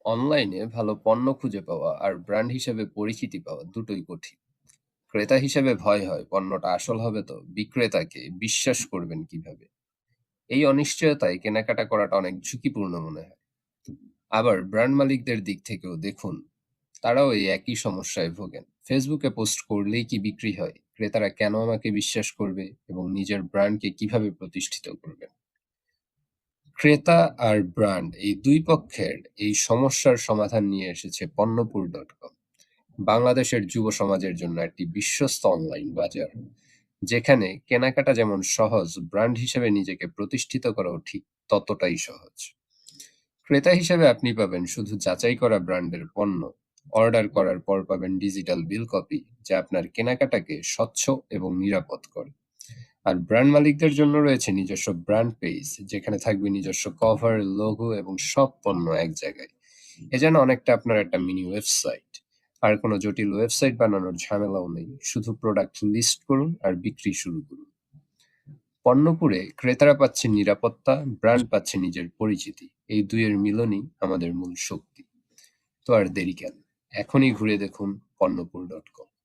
অনলাইনে ভালো পণ্য খুঁজে পাওয়া আর ব্র্যান্ড হিসেবে পরিচিতি পাওয়া দুটোই কঠিন। ক্রেতা হিসেবে ভয় হয় পণ্যটা আসল হবে তো, বিক্রেতাকে বিশ্বাস করবেন কিভাবে? এই অনিশ্চয়তায় কেনাকাটা করাটা অনেক ঝুঁকিপূর্ণ মনে হয়। আবার ব্র্যান্ড মালিকদের দিক থেকেও দেখুন, তারাও এই একই সমস্যায় ভোগেন। ফেসবুকে পোস্ট করলেই কি বিক্রি হয়? ক্রেতারা কেন আমাকে বিশ্বাস করবে এবং নিজের ব্র্যান্ডকে কিভাবে প্রতিষ্ঠিত করবেন? ক্রেতা আর ব্র্যান্ড এই দুই পক্ষের এই সমস্যার সমাধান নিয়ে এসেছে পণ্যপুর.com, বাংলাদেশের যুব সমাজের জন্য একটি বিশ্বস্ত অনলাইন বাজার, যেখানে কেনাকাটা যেমন সহজ, ব্র্যান্ড হিসেবে নিজেকে প্রতিষ্ঠিত করাও ঠিক ততটাই সহজ। ক্রেতা হিসেবে আপনি পাবেন শুধু যাচাই করা ব্র্যান্ডের পণ্য। অর্ডার করার পর পাবেন ডিজিটাল বিল কপি, যা আপনার কেনাকাটাকে স্বচ্ছ এবং নিরাপদ করে। আর ব্র্যান্ড মালিকদের জন্য রয়েছে নিজস্ব ব্র্যান্ড পেজ, যেখানে থাকবে নিজস্ব কভার, লোগো এবং সব পণ্য এক জায়গায়। এ যেন অনেকটা আপনার একটা মিনি ওয়েবসাইট। আর কোনো জটিল ওয়েবসাইট বানানোর ঝামেলাও নেই। শুধু প্রোডাক্ট লিস্ট করুন আর বিক্রি শুরু করুন। পণ্যপুরে ক্রেতারা পাচ্ছেন নিরাপত্তা, ব্র্যান্ড পাচ্ছে নিজের পরিচিতি। এই দুইয়ের মিলনই আমাদের মূল শক্তি। তো আর দেরি কেন? এখনই ঘুরে দেখুন পণ্যপুর.com।